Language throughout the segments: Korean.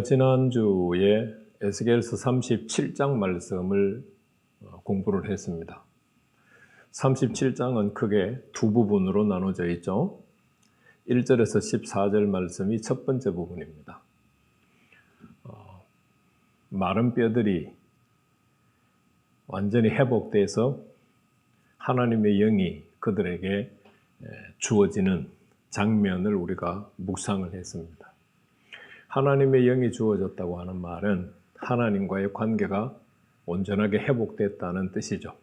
우리가 지난주에 에스겔서 37장 말씀을 공부를 했습니다. 37장은 크게 두 부분으로 나눠져 있죠. 1절에서 14절 말씀이 첫 번째 부분입니다. 마른 뼈들이 완전히 회복돼서 하나님의 영이 그들에게 주어지는 장면을 우리가 묵상을 했습니다. 하나님의 영이 주어졌다고 하는 말은 하나님과의 관계가 온전하게 회복됐다는 뜻이죠.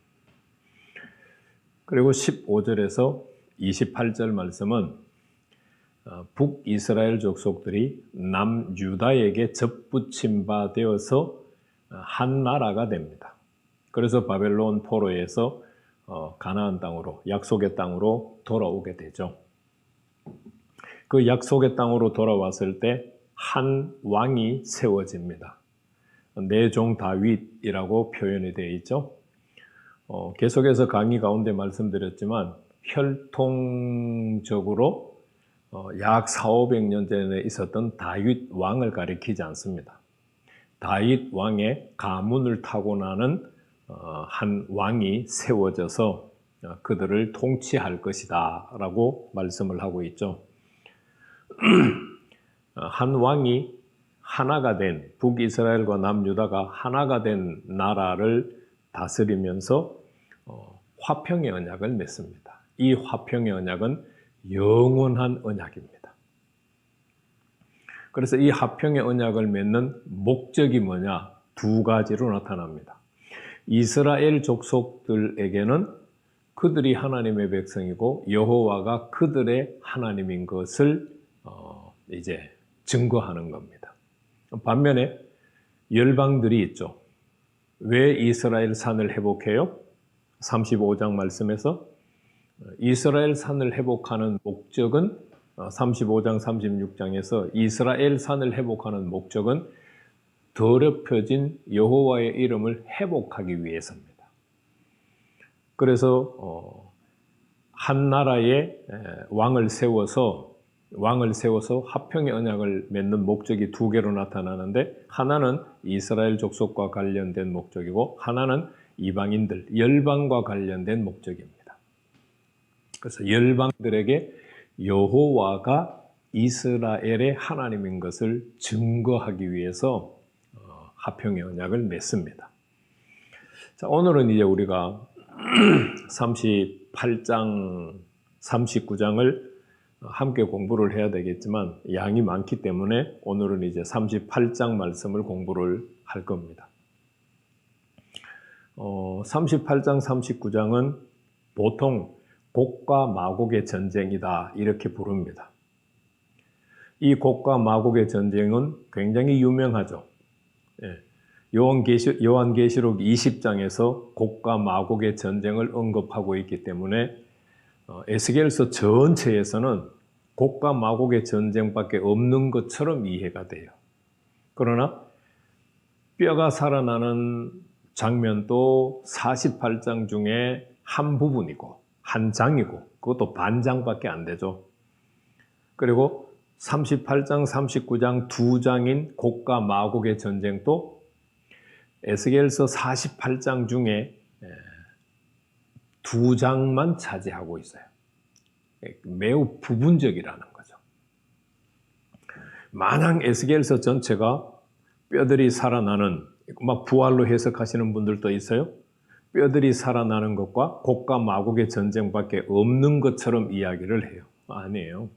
그리고 15절에서 28절 말씀은 북이스라엘 족속들이 남유다에게 접붙임 바 되어서 한 나라가 됩니다. 그래서 바벨론 포로에서 가나안 땅으로, 약속의 땅으로 돌아오게 되죠. 그 약속의 땅으로 돌아왔을 때 한 왕이 세워집니다. 내 종 다윗이라고 표현이 되어 있죠. 계속해서 강의 가운데 말씀드렸지만 혈통적으로 약 400~500년 전에 있었던 다윗 왕을 가리키지 않습니다. 다윗 왕의 가문을 타고나는 한 왕이 세워져서 그들을 통치할 것이다 라고 말씀을 하고 있죠. 한 왕이 하나가 된, 북이스라엘과 남유다가 하나가 된 나라를 다스리면서 화평의 언약을 맺습니다. 이 화평의 언약은 영원한 언약입니다. 그래서 이 화평의 언약을 맺는 목적이 뭐냐? 두 가지로 나타납니다. 이스라엘 족속들에게는 그들이 하나님의 백성이고 여호와가 그들의 하나님인 것을 이제 증거하는 겁니다. 반면에 열방들이 있죠. 왜 이스라엘 산을 회복해요? 35장 말씀에서 이스라엘 산을 회복하는 목적은 35장 36장에서 이스라엘 산을 회복하는 목적은 더럽혀진 여호와의 이름을 회복하기 위해서입니다. 그래서 한 나라의 왕을 세워서 화평의 언약을 맺는 목적이 두 개로 나타나는데, 하나는 이스라엘 족속과 관련된 목적이고 하나는 이방인들, 열방과 관련된 목적입니다. 그래서 열방들에게 여호와가 이스라엘의 하나님인 것을 증거하기 위해서 화평의 언약을 맺습니다. 자, 오늘은 이제 우리가 38장, 39장을 함께 공부를 해야 되겠지만 양이 많기 때문에 오늘은 이제 38장 말씀을 공부를 할 겁니다. 38장, 39장은 보통 곡과 마곡의 전쟁이다 이렇게 부릅니다. 이 곡과 마곡의 전쟁은 굉장히 유명하죠. 요한계시록 20장에서 곡과 마곡의 전쟁을 언급하고 있기 때문에 에스겔서 전체에서는 곡과 마곡의 전쟁밖에 없는 것처럼 이해가 돼요. 그러나 뼈가 살아나는 장면도 48장 중에 한 부분이고 한 장이고 그것도 반장밖에 안 되죠. 그리고 38장, 39장 두 장인 곡과 마곡의 전쟁도 에스겔서 48장 중에 두 장만 차지하고 있어요. 매우 부분적이라는 거죠. 마냥 에스겔서 전체가 뼈들이 살아나는, 막 부활로 해석하시는 분들도 있어요. 뼈들이 살아나는 것과 곡과 마곡의 전쟁밖에 없는 것처럼 이야기를 해요. 아니에요.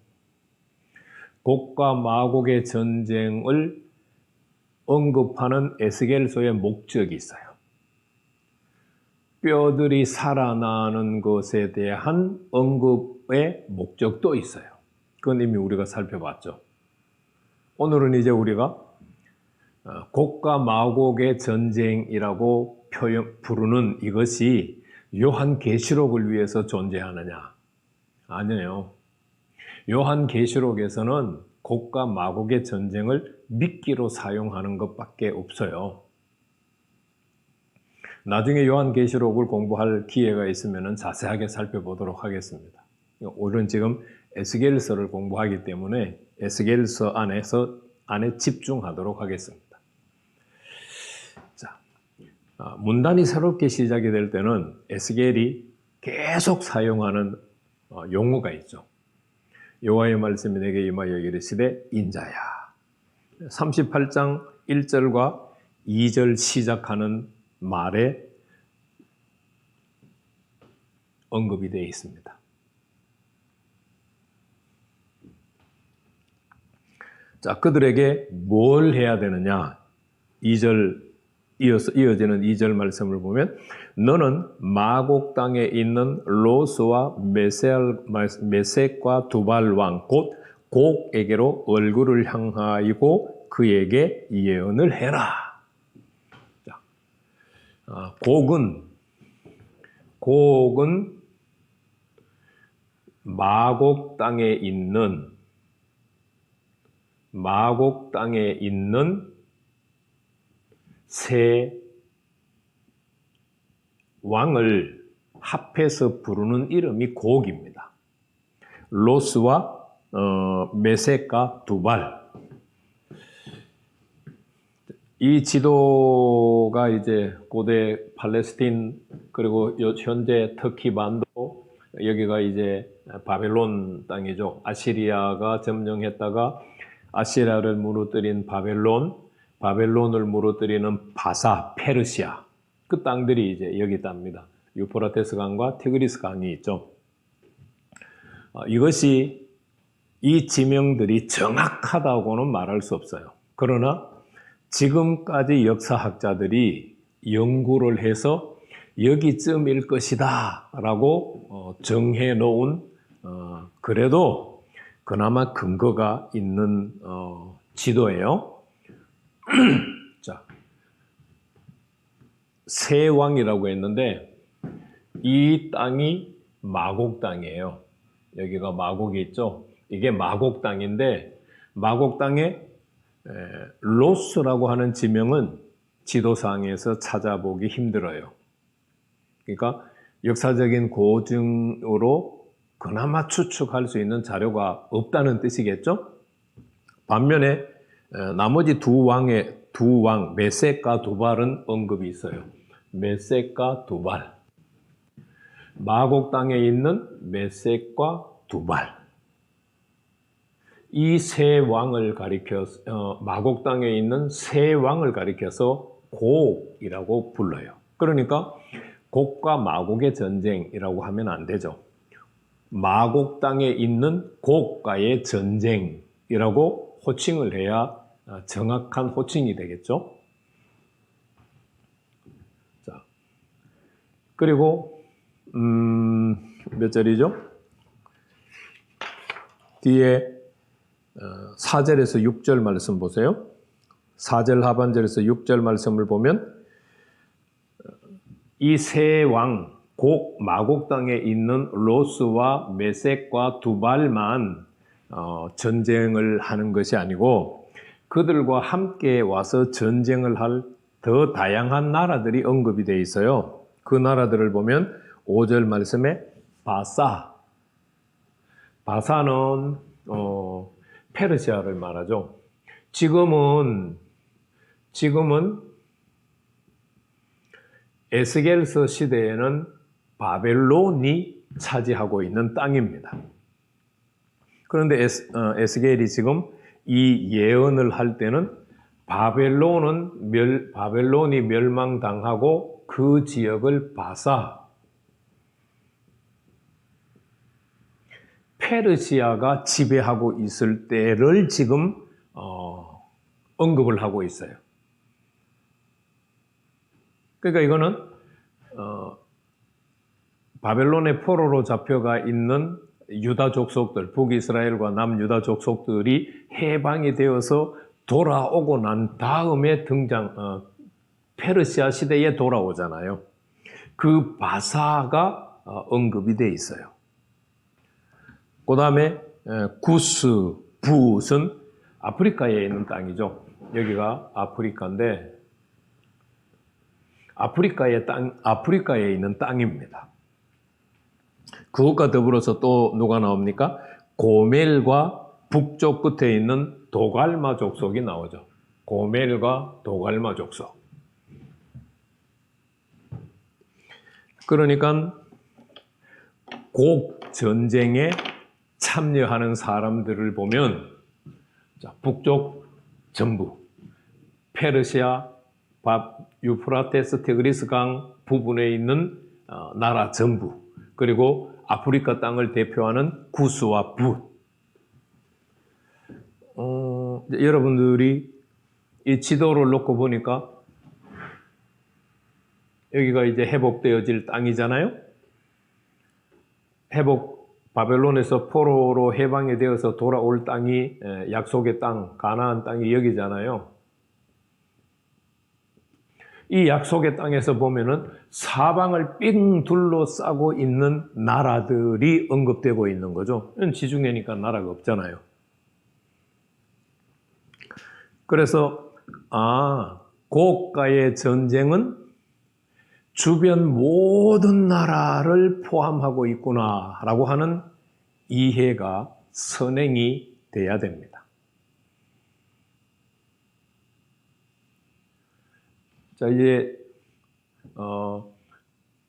곡과 마곡의 전쟁을 언급하는 에스겔서의 목적이 있어요. 뼈들이 살아나는 것에 대한 언급의 목적도 있어요. 그건 이미 우리가 살펴봤죠. 오늘은 이제 우리가 곡과 마곡의 전쟁이라고 부르는 이것이 요한계시록을 위해서 존재하느냐? 아니에요. 요한계시록에서는 곡과 마곡의 전쟁을 미끼로 사용하는 것밖에 없어요. 나중에 요한계시록을 공부할 기회가 있으면 자세하게 살펴보도록 하겠습니다. 오늘은 지금 에스겔서를 공부하기 때문에 에스겔서 안에서 안에 집중하도록 하겠습니다. 자, 문단이 새롭게 시작이 될 때는 에스겔이 계속 사용하는 용어가 있죠. 여호와의 말씀이 내게 임하여 이르시되 인자야. 38장 1절과 2절 시작하는 말에 언급이 되어 있습니다. 자, 그들에게 뭘 해야 되느냐? 2절 이어지는 2절 말씀을 보면 너는 마곡 땅에 있는 로스와 메섹과 두발 왕 곧 곡에게로 얼굴을 향하이고 그에게 예언을 해라. 자, 곡은 마곡 땅에 있는 세 왕을 합해서 부르는 이름이 곡입니다. 로스와 메섹과 두발. 이 지도가 이제 고대 팔레스틴 그리고 현재 터키 반도 여기가 이제 바벨론 땅이죠. 아시리아가 점령했다가 아시리아를 무너뜨린 바벨론을 무너뜨리는 바사, 페르시아 그 땅들이 이제 여기 있답니다. 유프라테스 강과 티그리스 강이 있죠. 이것이 이 지명들이 정확하다고는 말할 수 없어요. 그러나 지금까지 역사학자들이 연구를 해서 여기쯤일 것이다 라고 정해 놓은 그래도 그나마 근거가 있는 지도예요. 자, 세 왕이라고 했는데 이 땅이 마곡 땅이에요. 여기가 마곡이 있죠. 이게 마곡 땅인데 마곡 땅에 로스라고 하는 지명은 지도상에서 찾아보기 힘들어요. 그러니까 역사적인 고증으로 그나마 추측할 수 있는 자료가 없다는 뜻이겠죠. 반면에 나머지 두 왕 메섹과 두발은 언급이 있어요. 메섹과 두발. 마곡 땅에 있는 메섹과 두발. 이 세 왕을 가리켜서 마곡 땅에 있는 세 왕을 가리켜서 곡이라고 불러요. 그러니까 곡과 마곡의 전쟁이라고 하면 안 되죠. 마곡 땅에 있는 곡과의 전쟁이라고 호칭을 해야 정확한 호칭이 되겠죠. 자, 그리고 몇 절이죠? 뒤에 4절에서 6절 말씀 보세요. 4절 하반절에서 6절 말씀을 보면 이 세 왕, 마곡 땅에 있는 로스와 메섹과 두발만 전쟁을 하는 것이 아니고 그들과 함께 와서 전쟁을 할 더 다양한 나라들이 언급이 되어 있어요. 그 나라들을 보면 5절 말씀에 바사는 페르시아를 말하죠. 지금은 에스겔서 시대에는 바벨론이 차지하고 있는 땅입니다. 그런데 에스겔이 지금 이 예언을 할 때는 바벨론이 멸망당하고 그 지역을 페르시아가 지배하고 있을 때를 지금 언급을 하고 있어요. 그러니까 이거는 바벨론의 포로로 잡혀가 있는 유다 족속들, 북이스라엘과 남유다 족속들이 해방이 되어서 돌아오고 난 다음에 페르시아 시대에 돌아오잖아요. 그 바사가 언급이 돼 있어요. 그 다음에 붓은 아프리카에 있는 땅이죠. 여기가 아프리카인데 아프리카에 있는 땅입니다. 그것과 더불어서 또 누가 나옵니까? 고멜과 북쪽 끝에 있는 도갈마 족속이 나오죠. 고멜과 도갈마 족속. 그러니까 곡 전쟁에 참여하는 사람들을 보면, 자, 북쪽 전부, 페르시아, 유프라테스 티그리스 강 부분에 있는 나라 전부, 그리고 아프리카 땅을 대표하는 구스와 붓. 여러분들이 이 지도를 놓고 보니까 여기가 이제 회복되어질 땅이잖아요. 바벨론에서 포로로 해방이 되어서 돌아올 땅이 약속의 땅, 가나안 땅이 여기잖아요. 이 약속의 땅에서 보면은 사방을 삥 둘러싸고 있는 나라들이 언급되고 있는 거죠. 지중해니까 나라가 없잖아요. 그래서 고가의 전쟁은 주변 모든 나라를 포함하고 있구나라고 하는 이해가 선행이 돼야 됩니다. 자, 이제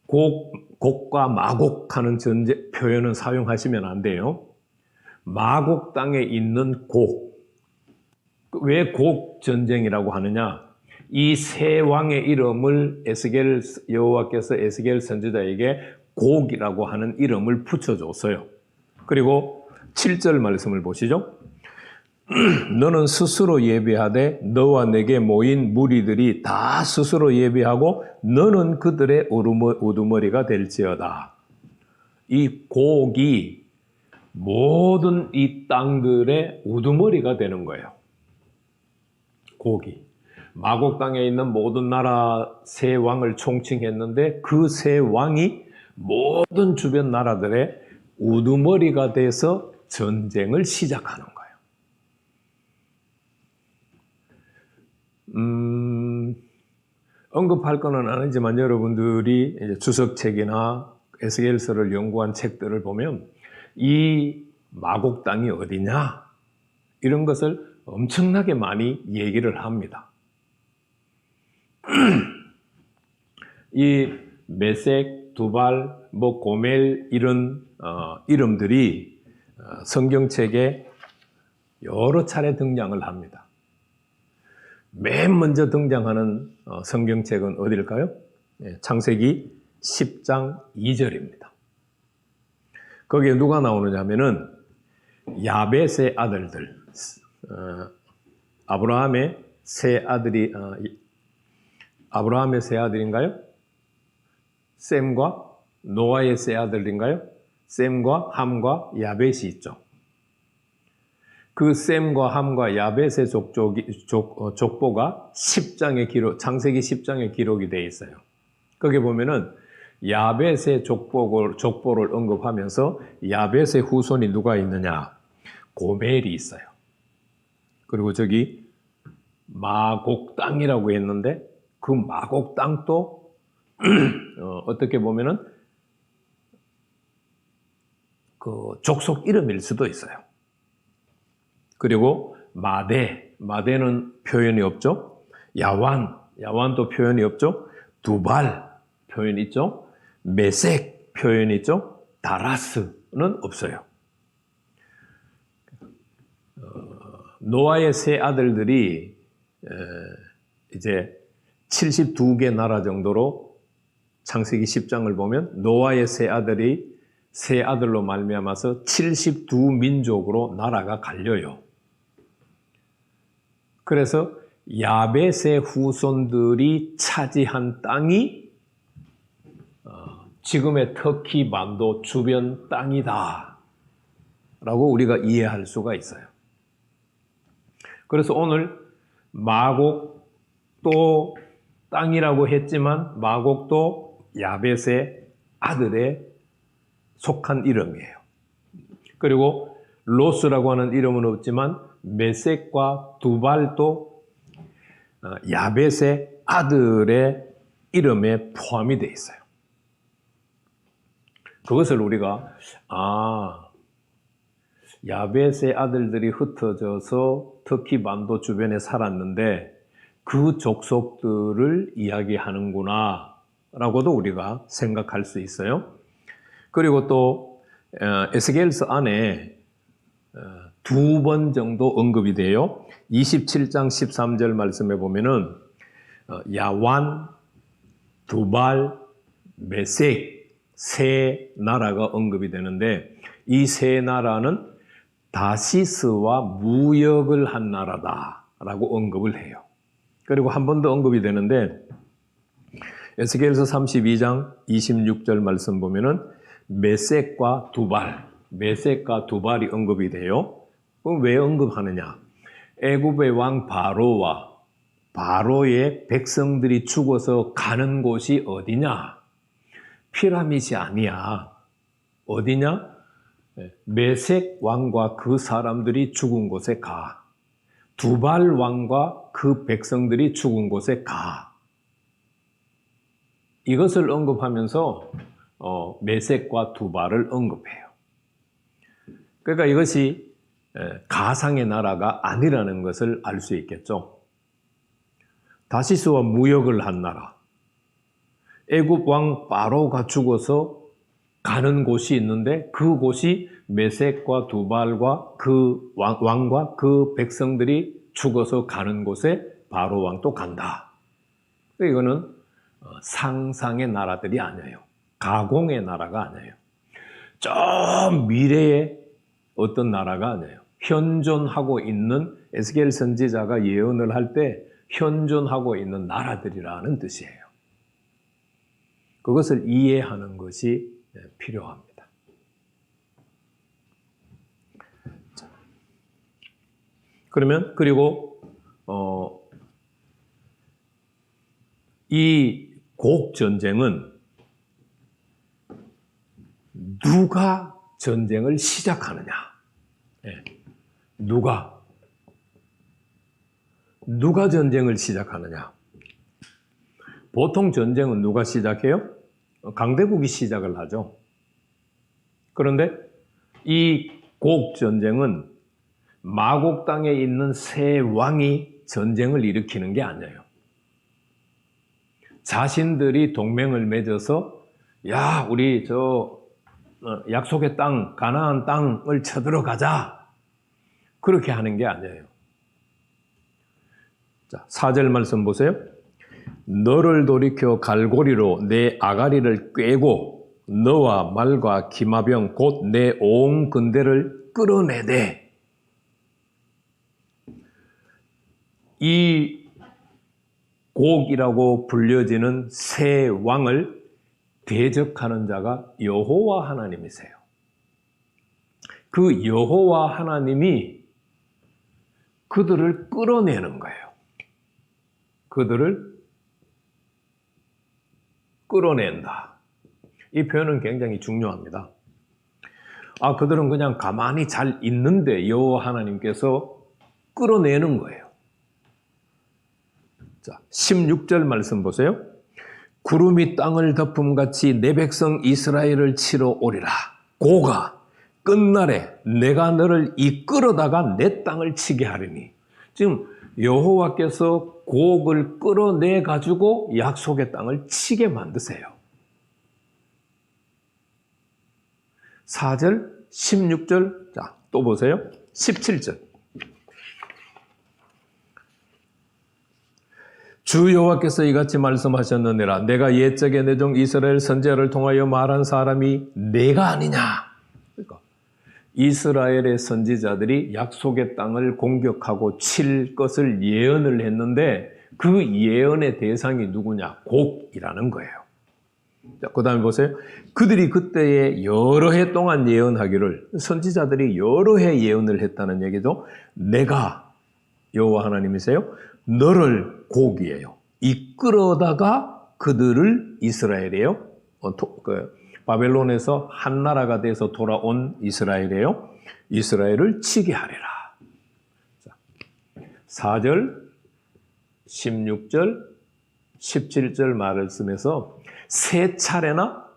곡과 마곡하는 전쟁 표현은 사용하시면 안 돼요. 마곡 땅에 있는 곡. 왜 곡 전쟁이라고 하느냐? 이 세 왕의 이름을 여호와께서 에스겔 선지자에게 곡이라고 하는 이름을 붙여줬어요. 그리고 7절 말씀을 보시죠. 너는 스스로 예배하되 너와 내게 모인 무리들이 다 스스로 예배하고 너는 그들의 우두머리가 될지어다. 이 곡이 모든 이 땅들의 우두머리가 되는 거예요. 곡이. 마곡 땅에 있는 모든 나라 세 왕을 총칭했는데 그 세 왕이 모든 주변 나라들의 우두머리가 돼서 전쟁을 시작하는 거예요. 언급할 거는 아니지만 여러분들이 이제 주석책이나 에스겔서를 연구한 책들을 보면 이 마곡 땅이 어디냐? 이런 것을 엄청나게 많이 얘기를 합니다. 이 메색, 두발, 고멜 이런 이름들이 성경책에 여러 차례 등장을 합니다. 맨 먼저 등장하는 성경책은 어디일까요? 창세기 10장 2절입니다. 거기에 누가 나오느냐 하면은 야벳의 아들들, 아브라함의 세 아들인가요? 셈과 노아의 세 아들인가요? 셈과 함과 야벳이 있죠. 그 셈과 함과 야벳의 족보가 10장의 기록, 창세기 10장에 기록이 되어 있어요. 거기 보면은 야벳의 족보를 언급하면서 야벳의 후손이 누가 있느냐? 고멜이 있어요. 그리고 저기 마곡 땅이라고 했는데 그 마곡 땅도 어떻게 보면은 그 족속 이름일 수도 있어요. 그리고 마대는 표현이 없죠. 야완도 표현이 없죠. 두발 표현이 있죠. 메색 표현이 있죠. 다라스는 없어요. 노아의 세 아들들이 이제 72개 나라 정도로 창세기 10장을 보면 노아의 세 아들로 말미암아서 72민족으로 나라가 갈려요. 그래서 야벳의 후손들이 차지한 땅이 지금의 터키 반도 주변 땅이다 라고 우리가 이해할 수가 있어요. 그래서 오늘 마곡도 땅이라고 했지만 마곡도 야벳의 아들에 속한 이름이에요. 그리고 로스라고 하는 이름은 없지만 메섹과 두발도 야벳의 아들의 이름에 포함이 되어 있어요. 그것을 우리가 야벳의 아들들이 흩어져서 터키 반도 주변에 살았는데 그 족속들을 이야기하는구나 라고도 우리가 생각할 수 있어요. 그리고 또 에스겔서 안에 두 번 정도 언급이 돼요. 27장 13절 말씀에 보면은 야완, 두발, 메색 세 나라가 언급이 되는데 이 세 나라는 다시스와 무역을 한 나라다라고 언급을 해요. 그리고 한 번 더 언급이 되는데 에스겔서 32장 26절 말씀 보면은 메색과 두발이 언급이 돼요. 그럼 왜 언급하느냐? 애굽의 왕 바로와 바로의 백성들이 죽어서 가는 곳이 어디냐? 피라밋이 아니야. 어디냐? 메색 왕과 그 사람들이 죽은 곳에 가. 두발 왕과 그 백성들이 죽은 곳에 가. 이것을 언급하면서 메색과 두발을 언급해요. 그러니까 이것이 가상의 나라가 아니라는 것을 알 수 있겠죠. 다시스와 무역을 한 나라. 애굽 왕 바로가 죽어서 가는 곳이 있는데 그곳이 메색과 두발과 그 왕과 그 백성들이 죽어서 가는 곳에 바로 왕도 간다. 이거는 상상의 나라들이 아니에요. 가공의 나라가 아니에요. 저 미래의 어떤 나라가 아니에요. 현존하고 있는 에스겔 선지자가 예언을 할 때 현존하고 있는 나라들이라는 뜻이에요. 그것을 이해하는 것이 필요합니다. 그러면 그리고 이 곡 전쟁은 누가 전쟁을 시작하느냐? 누가 전쟁을 시작하느냐? 보통 전쟁은 누가 시작해요? 강대국이 시작을 하죠. 그런데 이 곡 전쟁은 마곡 땅에 있는 세 왕이 전쟁을 일으키는 게 아니에요. 자신들이 동맹을 맺어서 야, 우리 약속의 땅, 가나안 땅을 쳐들어가자. 그렇게 하는 게 아니에요. 자, 4절 말씀 보세요. 너를 돌이켜 갈고리로 내 아가리를 꿰고 너와 말과 기마병 곧 내 온 근대를 끌어내되. 이 곡이라고 불려지는 세 왕을 대적하는 자가 여호와 하나님이세요. 그 여호와 하나님이 그들을 끌어내는 거예요. 그들을 끌어낸다. 이 표현은 굉장히 중요합니다. 그들은 그냥 가만히 잘 있는데 여호와 하나님께서 끌어내는 거예요. 자, 16절 말씀 보세요. 구름이 땅을 덮음같이 내 백성 이스라엘을 치러 오리라. 고가 끝날에 내가 너를 이끌어다가 내 땅을 치게 하리니. 지금 여호와께서 곡을 끌어내 가지고 약속의 땅을 치게 만드세요. 4절, 16절, 자, 또 보세요. 17절. 주 여호와께서 이같이 말씀하셨느니라. 내가 옛적에 내 종 이스라엘 선지자를 통하여 말한 사람이 내가 아니냐. 그러니까 이스라엘의 선지자들이 약속의 땅을 공격하고 칠 것을 예언을 했는데 그 예언의 대상이 누구냐? 곡이라는 거예요. 자, 그 다음에 보세요. 그들이 그때에 여러 해 동안 예언하기를, 선지자들이 여러 해 예언을 했다는 얘기죠. 내가 여호와 하나님이세요. 너를 곡이에요. 이끌어다가 그들을 이스라엘이에요. 바벨론에서 한 나라가 돼서 돌아온 이스라엘이에요. 이스라엘을 치게 하리라. 4절, 16절, 17절 말씀에서 세 차례나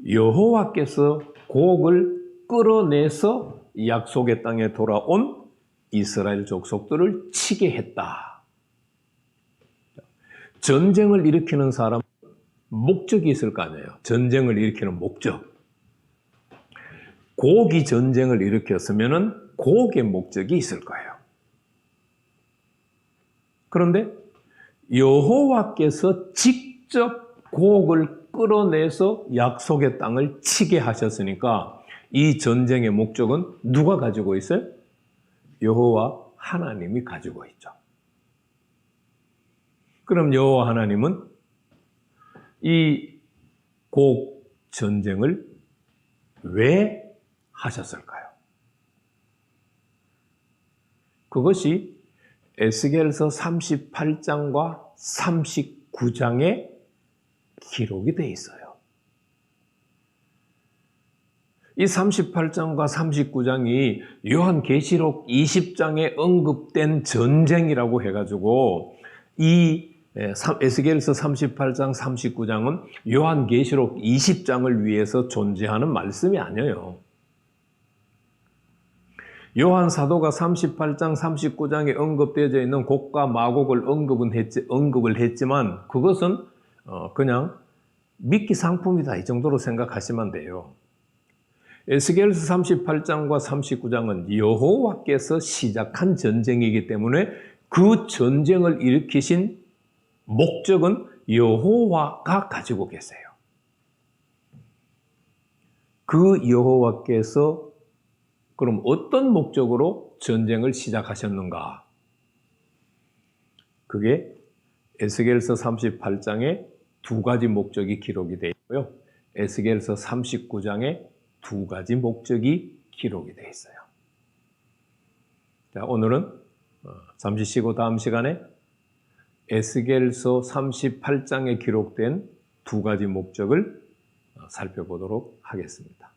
여호와께서 곡을 끌어내서 약속의 땅에 돌아온 이스라엘 족속들을 치게 했다. 전쟁을 일으키는 사람은 목적이 있을 거 아니에요. 전쟁을 일으키는 목적. 곡이 전쟁을 일으켰으면 곡의 목적이 있을 거예요. 그런데 여호와께서 직접 곡을 끌어내서 약속의 땅을 치게 하셨으니까 이 전쟁의 목적은 누가 가지고 있어요? 여호와 하나님이 가지고 있죠. 그럼 여호와 하나님은 이 곡 전쟁을 왜 하셨을까요? 그것이 에스겔서 38장과 39장에 기록이 되어 있어요. 이 38장과 39장이 요한계시록 20장에 언급된 전쟁이라고 해가지고 이 에스겔서 38장, 39장은 요한계시록 20장을 위해서 존재하는 말씀이 아니에요. 요한 사도가 38장, 39장에 언급되어 있는 곡과 마곡을 언급을 했지만 그것은 그냥 미끼 상품이다 이 정도로 생각하시면 돼요. 에스겔서 38장과 39장은 여호와께서 시작한 전쟁이기 때문에 그 전쟁을 일으키신 목적은 여호와가 가지고 계세요. 그 여호와께서 그럼 어떤 목적으로 전쟁을 시작하셨는가? 그게 에스겔서 38장에 두 가지 목적이 기록이 되어 있고요. 에스겔서 39장에 두 가지 목적이 기록이 되어 있어요. 자, 오늘은 잠시 쉬고 다음 시간에 에스겔서 38장에 기록된 두 가지 목적을 살펴보도록 하겠습니다.